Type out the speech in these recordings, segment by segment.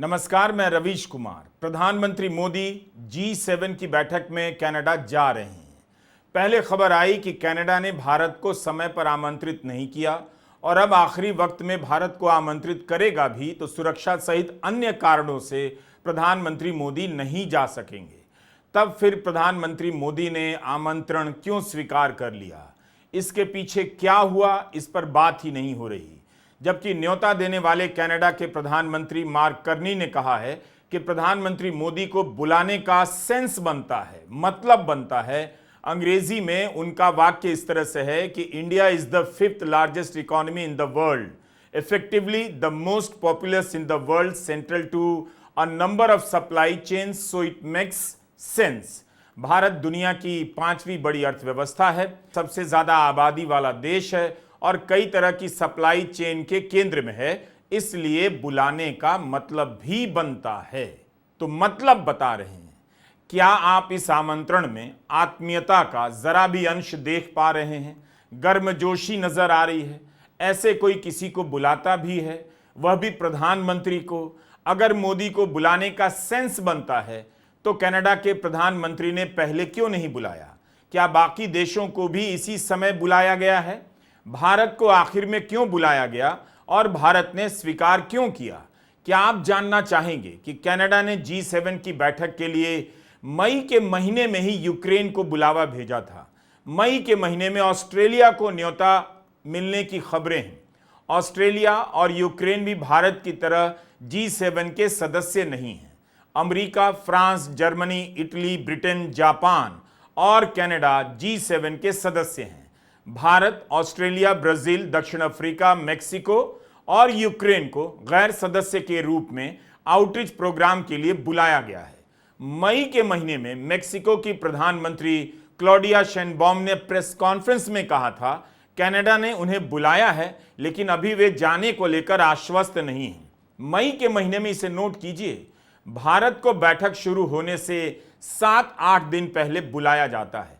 नमस्कार, मैं रवीश कुमार। प्रधानमंत्री मोदी G7 की बैठक में कनाडा जा रहे हैं। पहले खबर आई कि कनाडा ने भारत को समय पर आमंत्रित नहीं किया और अब आखिरी वक्त में भारत को आमंत्रित करेगा भी तो सुरक्षा सहित अन्य कारणों से प्रधानमंत्री मोदी नहीं जा सकेंगे। तब फिर प्रधानमंत्री मोदी ने आमंत्रण क्यों स्वीकार कर लिया? इसके पीछे क्या हुआ, इस पर बात ही नहीं हो रही। जबकि न्योता देने वाले कनाडा के प्रधानमंत्री मार्क कार्नी ने कहा है कि प्रधानमंत्री मोदी को बुलाने का सेंस बनता है, मतलब बनता है। अंग्रेजी में उनका वाक्य इस तरह से है कि India is the 5th largest economy in the world, effectively the most populous in the world, central to a number of supply chains, so it makes sense। Bharat दुनिया की 5वीं बड़ी अर्थव्यवस्था है, सबसे ज्यादा आबादी वाला देश है और कई तरह की सप्लाई चेन के केंद्र में है, इसलिए बुलाने का मतलब भी बनता है। तो मतलब बता रहे हैं। क्या आप इस आमंत्रण में आत्मीयता का जरा भी अंश देख पा रहे हैं? गर्मजोशी नजर आ रही है? ऐसे कोई किसी को बुलाता भी है, वह भी प्रधानमंत्री को? अगर मोदी को बुलाने का सेंस बनता है तो कनाडा के प्रधानमंत्री ने पहले क्यों नहीं बुलाया? क्या बाकी देशों को भी इसी समय बुलाया गया है? भारत को आखिर में क्यों बुलाया गया और भारत ने स्वीकार क्यों किया? क्या आप जानना चाहेंगे कि कनाडा ने G7 की बैठक के लिए मई के महीने में ही यूक्रेन को बुलावा भेजा था। मई के महीने में ऑस्ट्रेलिया को न्योता मिलने की खबरें हैं। ऑस्ट्रेलिया और यूक्रेन भी भारत की तरह G7 के सदस्य नहीं हैं। America, France, Germany, Italy, Britain, Japan और कनाडा G7 के सदस्य हैं। भारत, ऑस्ट्रेलिया, ब्राजील, दक्षिण अफ्रीका, मेक्सिको और यूक्रेन को गैर सदस्य के रूप में आउटरीच प्रोग्राम के लिए बुलाया गया है। मई के महीने में मेक्सिको की प्रधानमंत्री क्लॉडिया शेनबॉम ने प्रेस कॉन्फ्रेंस में कहा था कनाडा ने उन्हें बुलाया है लेकिन अभी वे जाने को लेकर आश्वस्त नहीं हैं। मई के महीने में इसे नोट कीजिए। भारत को बैठक शुरू होने से 7-8 दिन पहले बुलाया जाता है।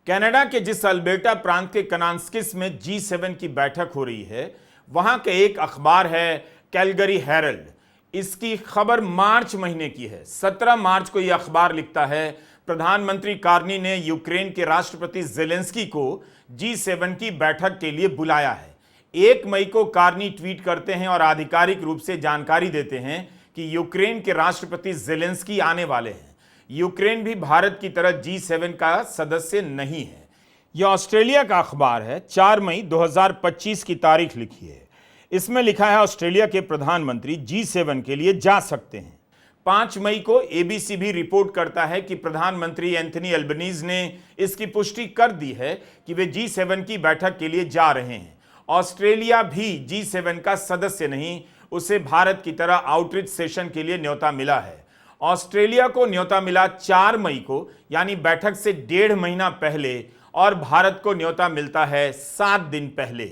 कनाडा के जिस अल्बर्टा प्रांत के कनास्किस में G7 की बैठक हो रही है, वहां के एक अखबार है कैलगरी हेरल्ड। इसकी खबर मार्च महीने की है। 17 मार्च को यह अखबार लिखता है प्रधानमंत्री कार्नी ने यूक्रेन के राष्ट्रपति जेलेंस्की को G7 की बैठक के लिए बुलाया है। 1 मई को कार्नी ट्वीट करते हैं और आधिकारिक रूप से जानकारी देते हैं कि यूक्रेन के राष्ट्रपति जेलेंस्की आने वाले हैं। यूक्रेन भी भारत की तरह G7 का सदस्य नहीं है। यह ऑस्ट्रेलिया का अखबार है। 4 मई 2025 की तारीख लिखी है। इसमें लिखा है ऑस्ट्रेलिया के प्रधानमंत्री G7 के लिए जा सकते हैं। 5 मई को ABC भी रिपोर्ट करता है कि प्रधानमंत्री एंथनी अल्बनीज ने इसकी पुष्टि कर दी है कि वे G7 की बैठक के लिए जा रहे हैं। ऑस्ट्रेलिया भी G7 का सदस्य नहीं, उसे भारत की तरह आउटरीच सेशन के लिए न्योता मिला है। ऑस्ट्रेलिया को न्योता मिला 4 मई को, यानी बैठक से 1.5 महीना पहले, और भारत को न्योता मिलता है 7 दिन पहले।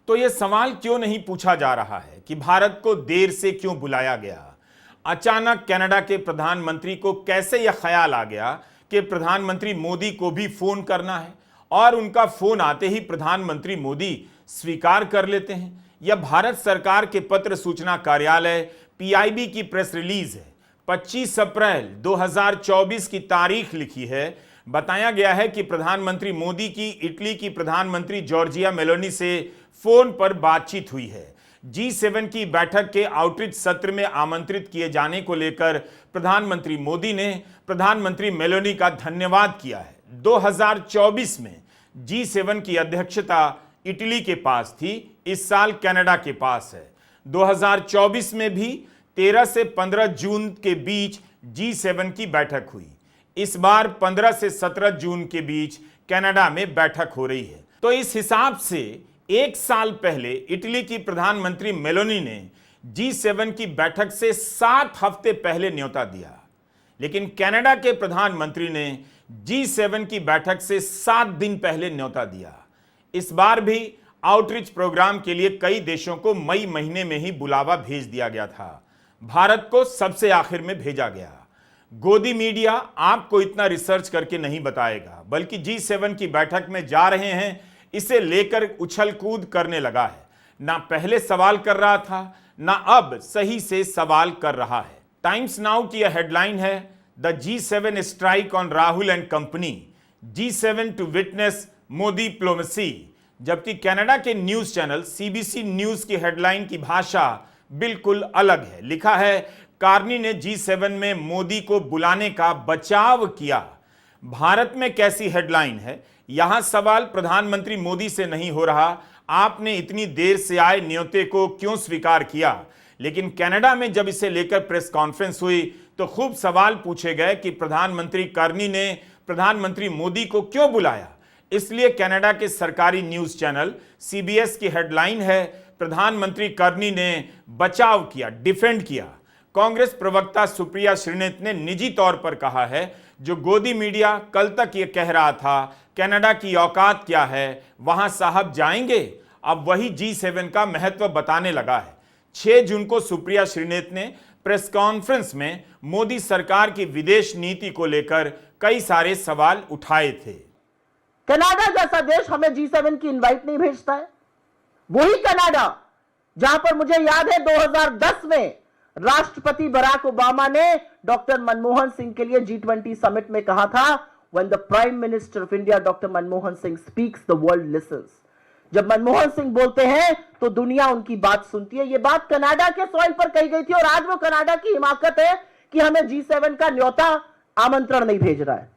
तो यह सवाल क्यों नहीं पूछा जा रहा है कि भारत को देर से क्यों बुलाया गया? अचानक कनाडा के प्रधानमंत्री को कैसे यह ख्याल आ गया कि प्रधानमंत्री मोदी को भी फोन करना है और उनका फोन आते ही प्रधानमंत्री मोदी स्वीकार कर लेते हैं? यह भारत सरकार के पत्र सूचना कार्यालय PIB की प्रेस रिलीज है। 25 अप्रैल 2024 की तारीख लिखी है। बताया गया है कि प्रधानमंत्री मोदी की इटली की प्रधानमंत्री जॉर्जिया मेलोनी से फोन पर बातचीत हुई है। G7 की बैठक के आउटरीच सत्र में आमंत्रित किए जाने को लेकर प्रधानमंत्री मोदी ने प्रधानमंत्री मेलोनी का धन्यवाद किया है। 2024 में G7 की अध्यक्षता इटली के पास थी, इस साल कनाडा के पास है। 2024 में भी 13 से 15 जून के बीच G7 की बैठक हुई। इस बार 15 से 17 जून के बीच कनाडा में बैठक हो रही है। तो इस हिसाब से 1 साल पहले इटली की प्रधानमंत्री मेलोनी ने G7 की बैठक से 7 हफ्ते पहले न्योता दिया, लेकिन कनाडा के प्रधानमंत्री ने G7 की बैठक से 7 दिन पहले न्योता दिया। इस बार भी आउटरीच प्रोग्राम के लिए कई देशों को मई महीने में ही बुलावा भेज दिया गया था। भारत को सबसे आखिर में भेजा गया। गोदी मीडिया आपको इतना रिसर्च करके नहीं बताएगा, बल्कि G7 की बैठक में जा रहे हैं इसे लेकर उछल कूद करने लगा है। ना पहले सवाल कर रहा था, ना अब सही से सवाल कर रहा है। टाइम्स नाउ की यह हेडलाइन है, the G7 strike on Rahul and company, G7 to witness Modi diplomacy. जबकि कनाडा के न्यूज चैनल CBC न्यूज की हेडलाइन की भाषा बिल्कुल अलग है। लिखा है, कार्नी ने G7 में मोदी को बुलाने का बचाव किया। भारत में कैसी हेडलाइन है? यहां सवाल प्रधानमंत्री मोदी से नहीं हो रहा, आपने इतनी देर से आए न्योते को क्यों स्वीकार किया। लेकिन कनाडा में जब इसे लेकर प्रेस कॉन्फ्रेंस हुई तो खूब सवाल पूछे गए कि प्रधानमंत्री कार्नी ने प्रधानमंत्री मोदी को क्यों बुलाया। इसलिए कनाडा के सरकारी न्यूज चैनल CBS की हेडलाइन है, प्रधानमंत्री कार्नी ने बचाव किया, डिफेंड किया। कांग्रेस प्रवक्ता सुप्रिया श्रीनेत ने निजी तौर पर कहा है, जो गोदी मीडिया कल तक ये कह रहा था कनाडा की औकात क्या है, वहां साहब जाएंगे, अब वही G7 का महत्व बताने लगा है। 6 जून को सुप्रिया श्रीनेत ने प्रेस कॉन्फ्रेंस में मोदी सरकार की विदेश नीति को लेकर कई सारे सवाल उठाए थे। कनाडा जैसा देश हमें G7 की इनवाइट नहीं भेजता है। वही कनाडा जहां पर मुझे याद है 2010 में राष्ट्रपति बराक ओबामा ने डॉक्टर मनमोहन सिंह के लिए G20 समिट में कहा था, when the prime minister of India doctor Manmohan Singh speaks the world lessons. जब मनमोहन सिंह बोलते हैं तो दुनिया उनकी बात सुनती है। यह बात कनाडा के सॉइल पर कही गई थी और आज वो कनाडा की हिमाकत है कि हमें G7 का न्योता आमंत्रण नहीं भेज रहा है।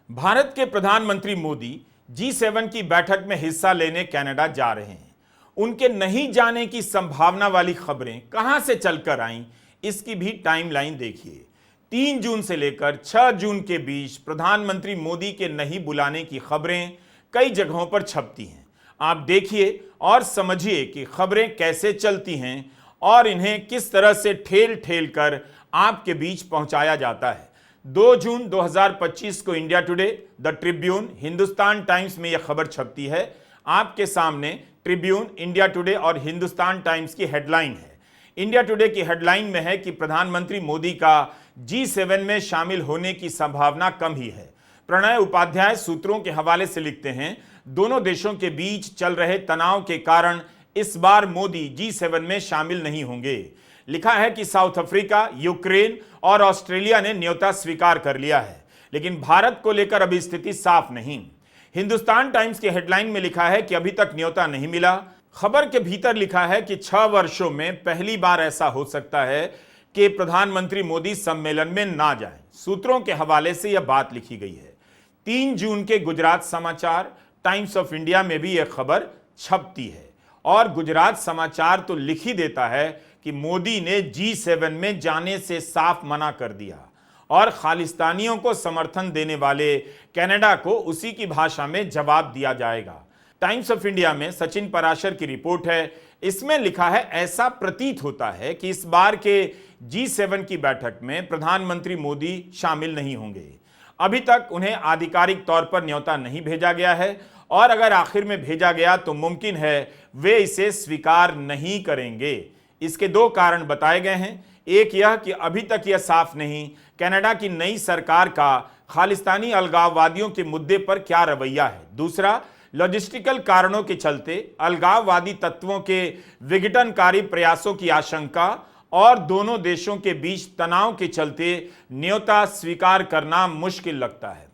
भारत के प्रधानमंत्री मोदी G7 की बैठक में हिस्सा लेने कनाडा जा रहे हैं। उनके नहीं जाने की संभावना वाली खबरें कहां से चलकर आईं, इसकी भी टाइमलाइन देखिए। 3 जून से लेकर 6 जून के बीच प्रधानमंत्री मोदी के नहीं बुलाने की खबरें कई जगहों पर छपती हैं। आप देखिए और समझिए कि खबरें कैसे चलती हैं और इन्हें किस तरह से ठेल ठेल कर आपके बीच पहुंचाया जाता है। 2 जून 2025 को India today, the Tribune, Hindustan times में यह खबर छपती है। आपके सामने ट्रिब्यून, इंडिया टुडे और हिंदुस्तान टाइम्स की हेडलाइन है। इंडिया टुडे की हेडलाइन में है कि प्रधानमंत्री मोदी का G7 में शामिल होने की संभावना कम ही है। प्रणय उपाध्याय सूत्रों के हवाले से लिखते हैं, दोनों देशों के बीच चल रहे तनाव के कारण इस बार मोदी G7 में शामिल नहीं होंगे। लिखा है कि साउथ अफ्रीका, यूक्रेन और ऑस्ट्रेलिया ने न्योता स्वीकार कर लिया है, लेकिन भारत को लेकर अभी स्थिति साफ नहीं। हिंदुस्तान टाइम्स की हेडलाइन में लिखा है कि अभी तक न्योता नहीं मिला। खबर के भीतर लिखा है कि 6 वर्षों में पहली बार ऐसा हो सकता है कि प्रधानमंत्री मोदी सम्मेलन में ना जाएं। सूत्रों के हवाले से यह बात लिखी गई है। 3 जून के गुजरात समाचार, टाइम्स ऑफ इंडिया में भी यह खबर छपती है और गुजरात समाचार तो लिख ही देता है कि मोदी ने G7 में जाने से साफ मना कर दिया और खालिस्तानियों को समर्थन देने वाले कनाडा को उसी की भाषा में जवाब दिया जाएगा। टाइम्स ऑफ इंडिया में सचिन पराशर की रिपोर्ट है। इसमें लिखा है, ऐसा प्रतीत होता है कि इस बार के G7 की बैठक में प्रधानमंत्री मोदी शामिल नहीं होंगे। अभी तक उन्हें आधिकारिक तौर पर न्योता नहीं भेजा गया है और अगर आखिर में भेजा गया तो मुमकिन है वे इसे स्वीकार नहीं करेंगे। इसके 2 कारण बताए गए हैं। एक यह कि अभी तक यह साफ नहीं कनाडा की नई सरकार का खालिस्तानी अलगाववादियों के मुद्दे पर क्या रवैया है। दूसरा, लॉजिस्टिकल कारणों के चलते अलगाववादी तत्वों के विघटनकारी प्रयासों की आशंका और दोनों देशों के बीच तनाव के चलते न्योता स्वीकार करना मुश्किल लगता है।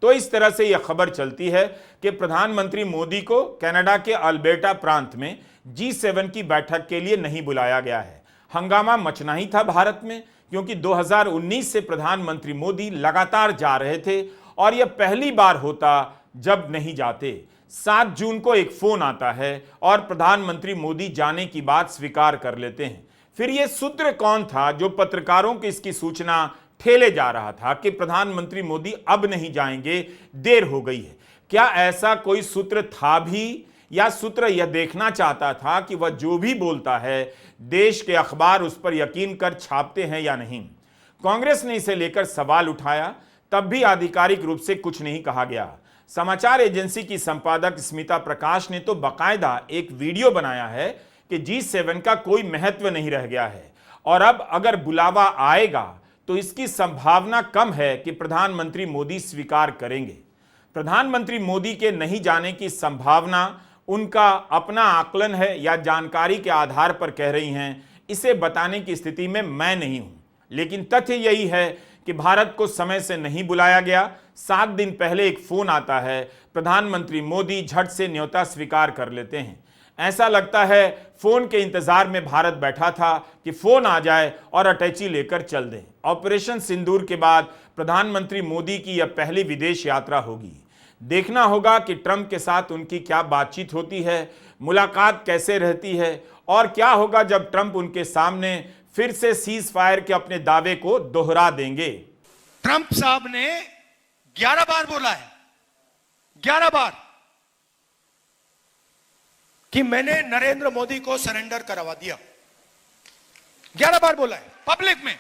तो इस तरह से यह खबर चलती है कि प्रधानमंत्री मोदी को कनाडा के अल्बर्टा प्रांत में G7 की बैठक के लिए नहीं बुलाया गया है। हंगामा मचना ही था भारत में, क्योंकि 2019 से प्रधानमंत्री मोदी लगातार जा रहे थे और यह पहली बार होता जब नहीं जाते। 7 जून को एक फोन आता है और प्रधानमंत्री मोदी जाने की बात स्वीकार कर लेते हैं। फिर यह सूत्र कौन था जो पत्रकारों को इसकी सूचना ठेले जा रहा था कि प्रधानमंत्री मोदी अब नहीं जाएंगे, देर हो गई है? क्या ऐसा कोई सूत्र था भी, या सूत्र यह देखना चाहता था कि वह जो भी बोलता है देश के अखबार उस पर यकीन कर छापते हैं या नहीं? कांग्रेस ने इसे लेकर सवाल उठाया, तब भी आधिकारिक रूप से कुछ नहीं कहा गया। समाचार एजेंसी की संपादक स्मिता प्रकाश ने तो बाकायदा एक वीडियो बनाया है कि G7 का कोई महत्व नहीं रह गया है और अब अगर बुलावा आएगा तो इसकी संभावना कम है कि प्रधानमंत्री मोदी स्वीकार करेंगे। प्रधानमंत्री मोदी के नहीं जाने की संभावना उनका अपना आकलन है या जानकारी के आधार पर कह रही हैं, इसे बताने की स्थिति में मैं नहीं हूं। लेकिन तथ्य यही है कि भारत को समय से नहीं बुलाया गया। 7 दिन पहले एक फोन आता है, प्रधानमंत्री मोदी झट से न्योता स्वीकार कर लेते हैं। ऐसा लगता है फोन के इंतजार में भारत बैठा था कि फोन आ जाए और अटैची लेकर चल दें। ऑपरेशन सिंदूर के बाद प्रधानमंत्री मोदी की यह पहली विदेश यात्रा होगी। देखना होगा कि ट्रंप के साथ उनकी क्या बातचीत होती है, मुलाकात कैसे रहती है और क्या होगा जब ट्रंप उनके सामने फिर से सीज फायर के अपने दावे को दोहरा देंगे। ट्रंप साहब ने 11 बार बोला है, 11 बार, कि मैंने नरेंद्र मोदी को सरेंडर करवा दिया। 11 बार बोला है पब्लिक में।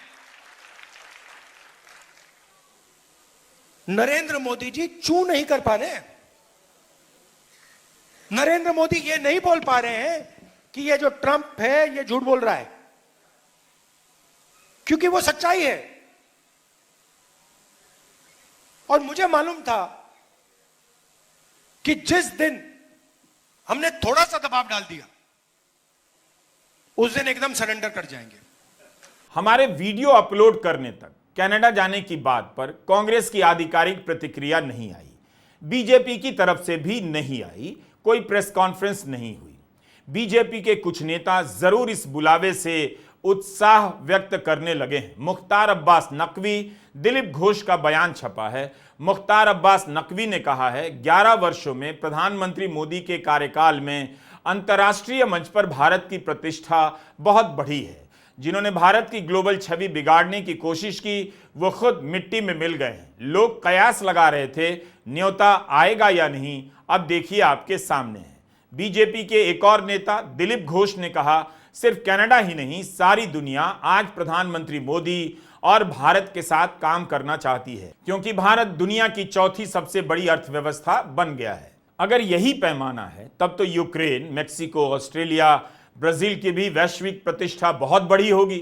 नरेंद्र मोदी जी चू नहीं कर पा रहे हैं। नरेंद्र मोदी ये नहीं बोल पा रहे हैं कि ये जो ट्रंप है ये झूठ बोल रहा है, क्योंकि वो सच्चाई है। और मुझे मालूम था कि जिस दिन हमने थोड़ा सा दबाव डाल दिया उस दिन एकदम सरेंडर कर जाएंगे। हमारे वीडियो अपलोड करने तक कनाडा जाने की बात पर कांग्रेस की आधिकारिक प्रतिक्रिया नहीं आई, बीजेपी की तरफ से भी नहीं आई, कोई प्रेस कॉन्फ्रेंस नहीं हुई। बीजेपी के कुछ नेता जरूर इस बुलावे से उत्साह व्यक्त करने लगे हैं। मुख्तार अब्बास नकवी, दिलीप घोष का बयान छपा है। मुख्तार अब्बास नकवी ने कहा है, 11 वर्षों में प्रधानमंत्री मोदी के कार्यकाल में अंतर्राष्ट्रीय मंच पर भारत की प्रतिष्ठा बहुत बढ़ी है। जिन्होंने भारत की ग्लोबल छवि बिगाड़ने की कोशिश की वो खुद मिट्टी में मिल गए हैं। लोग कयास लगा रहे थे न्योता आएगा या नहीं, अब देखिए आपके सामने है। बीजेपी के एक और नेता दिलीप घोष ने कहा, सिर्फ कनाडा ही नहीं सारी दुनिया आज प्रधानमंत्री मोदी और भारत के साथ काम करना चाहती है, क्योंकि भारत दुनिया की चौथी सबसे बड़ी अर्थव्यवस्था बन गया है। अगर यही पैमाना है तब तो यूक्रेन, मेक्सिको, ऑस्ट्रेलिया, ब्राजील की भी वैश्विक प्रतिष्ठा बहुत बड़ी होगी।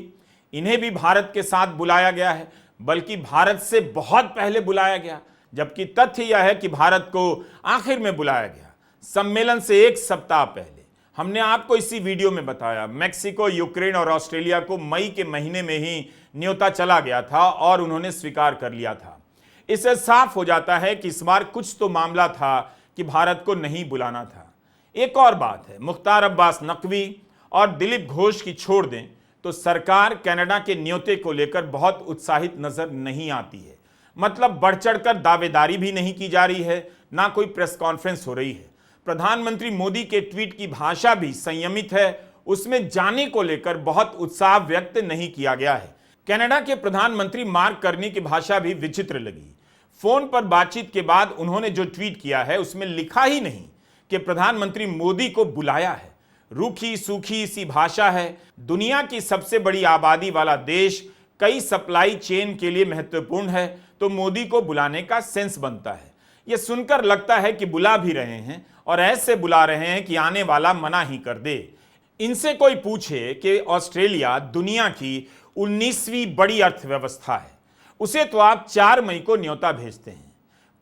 इन्हें भी भारत के साथ बुलाया गया है, बल्कि भारत से बहुत पहले बुलाया गया, जबकि तथ्य यह है कि भारत को आखिर में बुलाया गया। सम्मेलन से 1 सप्ताह पहले हमने आपको इसी वीडियो में बताया, मैक्सिको, यूक्रेन और ऑस्ट्रेलिया को मई के महीने में ही न्योता चला गया था और उन्होंने स्वीकार कर लिया था। इससे साफ हो जाता है कि इस बार कुछ तो मामला था कि भारत को नहीं बुलाना था। एक और बात है, मुख्तार अब्बास नकवी और दिलीप घोष की छोड़ दें तो सरकार कनाडा के न्योते को लेकर बहुत उत्साहित नजर नहीं आती है। मतलब बढ़ चढ़कर दावेदारी भी नहीं की जा रही है, ना कोई प्रेस कॉन्फ्रेंस हो रही है। प्रधानमंत्री मोदी के ट्वीट की भाषा भी संयमित है, उसमें जाने को लेकर बहुत उत्साह व्यक्त नहीं किया गया है। कनाडा के प्रधानमंत्री मार्क कर्नी की भाषा भी विचित्र लगी। फोन पर बातचीत के बाद उन्होंने जो ट्वीट किया है उसमें लिखा ही नहीं कि प्रधानमंत्री मोदी को बुलाया है। रूखी सूखी सी भाषा है। दुनिया की सबसे बड़ी आबादी वाला देश, कई सप्लाई चेन के लिए महत्वपूर्ण है, तो मोदी को बुलाने का सेंस बनता है। यह सुनकर लगता है कि बुला भी रहे हैं और ऐसे बुला रहे हैं कि आने वाला मना ही कर दे। इनसे कोई पूछे कि ऑस्ट्रेलिया दुनिया की 19वीं बड़ी अर्थव्यवस्था है, उसे तो आप 4 मई को न्योता भेजते हैं।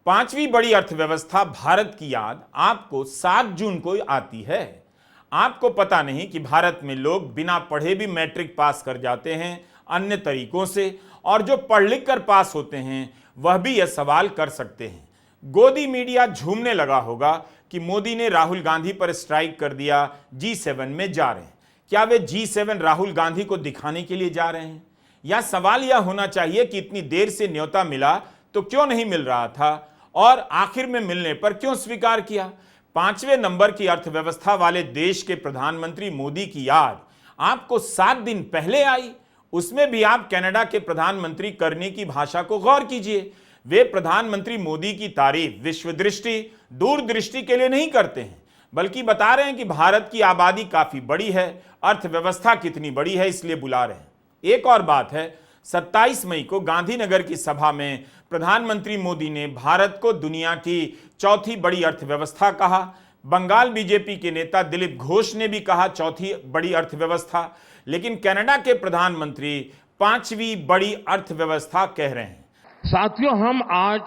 5वीं बड़ी अर्थव्यवस्था भारत की याद आपको 7 जून को आती है। आपको पता नहीं कि भारत में लोग बिना पढ़े भी मैट्रिक पास कर जाते हैं अन्य तरीकों से, और जो पढ़ लिख कर पास होते हैं वह भी यह सवाल कर सकते हैं। गोदी मीडिया झूमने लगा होगा कि मोदी ने राहुल गांधी पर स्ट्राइक कर दिया, G7 में जा रहे हैं। क्या वे G7 राहुल गांधी को दिखाने के लिए जा रहे हैं? या सवाल यह होना चाहिए कि इतनी देर से न्योता मिला तो क्यों नहीं मिल रहा था, और आखिर में मिलने पर क्यों स्वीकार किया? 5वें नंबर की अर्थव्यवस्था वाले देश के प्रधानमंत्री मोदी की याद आपको 7 दिन पहले आई। उसमें भी आप कनाडा के प्रधानमंत्री करनी की भाषा को गौर कीजिए। वे प्रधानमंत्री मोदी की तारीफ विश्व दृष्टि, दूरदृष्टि के लिए नहीं करते हैं, बल्कि बता रहे हैं कि भारत की आबादी काफी बड़ी है, अर्थव्यवस्था कितनी बड़ी है, इसलिए बुला रहे हैं। एक और बात है, 27 मई को गांधीनगर की सभा में प्रधानमंत्री मोदी ने भारत को दुनिया की चौथी बड़ी अर्थव्यवस्था कहा। बंगाल बीजेपी के नेता दिलीप घोष ने भी कहा चौथी बड़ी अर्थव्यवस्था, लेकिन कनाडा के प्रधानमंत्री 5वीं बड़ी अर्थव्यवस्था कह रहे हैं। साथियों, हम आज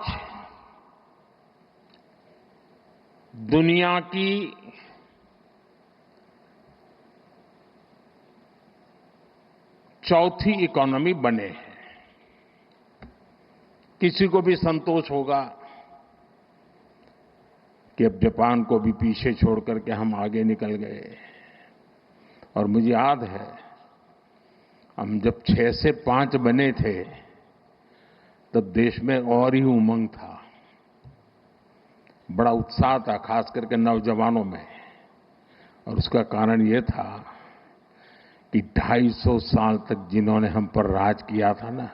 दुनिया की चौथी इकोनॉमी बने हैं। किसी को भी संतोष होगा कि अब जापान को भी पीछे छोड़ करके हम आगे निकल गए। और मुझे याद है हम जब 6 से 5 बने थे तब देश में और ही उमंग था, बड़ा उत्साह था, खास करके नौजवानों में। और उसका कारण ये था कि 250 साल तक जिन्होंने हम पर राज किया था ना,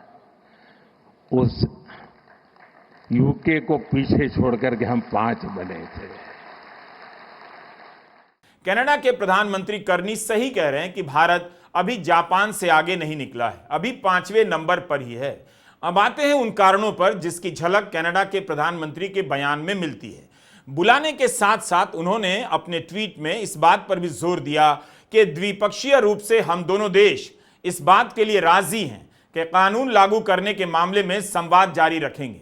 उस यूके को पीछे छोड़ करके हम 5 बने थे। कनाडा के प्रधानमंत्री कर्नी सही कह रहे हैं कि भारत अभी जापान से आगे नहीं निकला है, अभी 5वें नंबर पर ही है। अब आते हैं उन कारणों पर जिसकी झलक कनाडा के प्रधानमंत्री के बयान में मिलती है। बुलाने के साथ साथ उन्होंने अपने ट्वीट में इस बात पर भी जोर दिया कि द्विपक्षीय रूप से हम दोनों देश इस बात के लिए राजी हैं कि कानून लागू करने के मामले में संवाद जारी रखेंगे।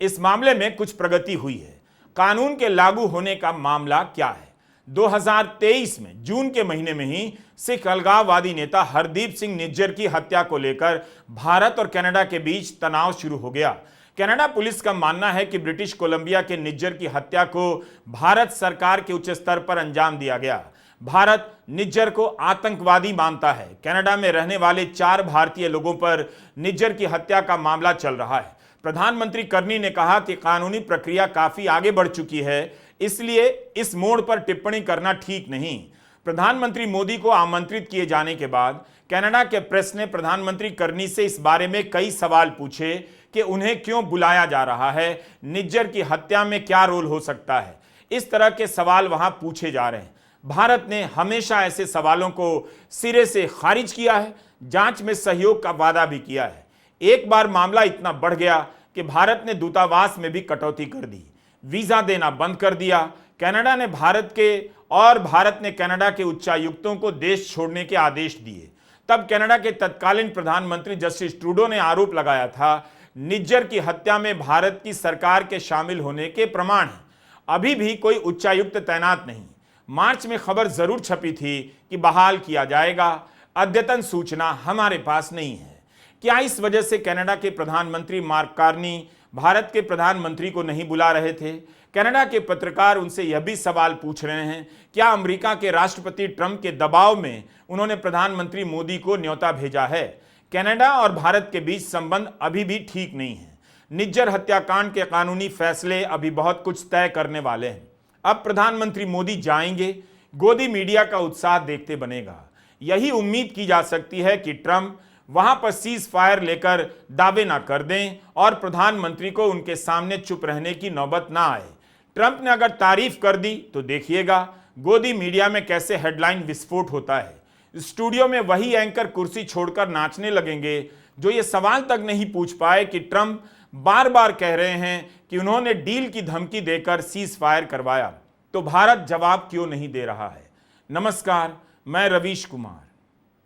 इस मामले में कुछ प्रगति हुई है। कानून के लागू होने का मामला क्या है? 2023 में जून के महीने में ही सिख अलगाववादी नेता हरदीप सिंह निज्जर की हत्या को लेकर भारत और कनाडा के बीच तनाव शुरू हो गया। कनाडा पुलिस का मानना है कि ब्रिटिश कोलंबिया के निज्जर की हत्या को भारत सरकार के उच्च स्तर पर अंजाम दिया गया। भारत निज्जर को आतंकवादी मानता है। कनाडा में रहने वाले 4 भारतीय लोगों पर निज्जर की हत्या का मामला चल रहा है। प्रधानमंत्री कर्नी ने कहा कि कानूनी प्रक्रिया काफी आगे बढ़ चुकी है, इसलिए इस मोड़ पर टिप्पणी करना ठीक नहीं। प्रधानमंत्री मोदी को आमंत्रित किए जाने के बाद कनाडा के प्रेस ने प्रधानमंत्री कर्नी से इस बारे में कई सवाल पूछे कि उन्हें क्यों बुलाया जा रहा है, निज्जर की हत्या में क्या रोल हो सकता है। इस तरह के सवाल वहां पूछे जा रहे हैं। भारत ने हमेशा ऐसे सवालों को सिरे से खारिज किया है, जांच में सहयोग का वादा भी किया है। एक बार मामला इतना बढ़ गया कि भारत ने दूतावास में भी कटौती कर दी, वीजा देना बंद कर दिया। कनाडा ने भारत ने कनाडा के उच्चायुक्तों को देश छोड़ने के आदेश दिए। तब कनाडा के तत्कालीन प्रधानमंत्री जस्टिस ट्रूडो ने आरोप लगाया था निज्जर की हत्या में भारत की सरकार के शामिल होने के प्रमाण हैं। अभी भी कोई उच्चायुक्त तैनात नहीं। मार्च में खबर जरूर छपी थी कि बहाल किया जाएगा। अद्यतन सूचना हमारे पास नहीं है। क्या इस वजह से कनाडा के प्रधानमंत्री मार्क कार्नी भारत के प्रधानमंत्री को नहीं बुला रहे थे? कनाडा के पत्रकार उनसे यह भी सवाल पूछ रहे हैं, क्या अमेरिका के राष्ट्रपति ट्रंप के दबाव में उन्होंने प्रधानमंत्री मोदी को न्योता भेजा है? कनाडा और भारत के बीच संबंध अभी भी ठीक नहीं है। निज्जर हत्याकांड के कानूनी फैसले अभी बहुत कुछ तय करने वाले हैं। अब प्रधानमंत्री मोदी जाएंगे, गोदी मीडिया का उत्साह देखते बनेगा। यही उम्मीद की जा सकती है कि ट्रंप वहां पर सीज फायर लेकर दावे ना कर दें और प्रधानमंत्री को उनके सामने चुप रहने की नौबत ना आए। ट्रंप ने अगर तारीफ कर दी तो देखिएगा गोदी मीडिया में कैसे हेडलाइन विस्फोट होता है। स्टूडियो में वही एंकर कुर्सी छोड़कर नाचने लगेंगे जो ये सवाल तक नहीं पूछ पाए कि ट्रंप बार बार कह रहे हैं कि उन्होंने डील की धमकी देकर सीज फायर करवाया, तो भारत जवाब क्यों नहीं दे रहा है। नमस्कार, मैं रवीश कुमार।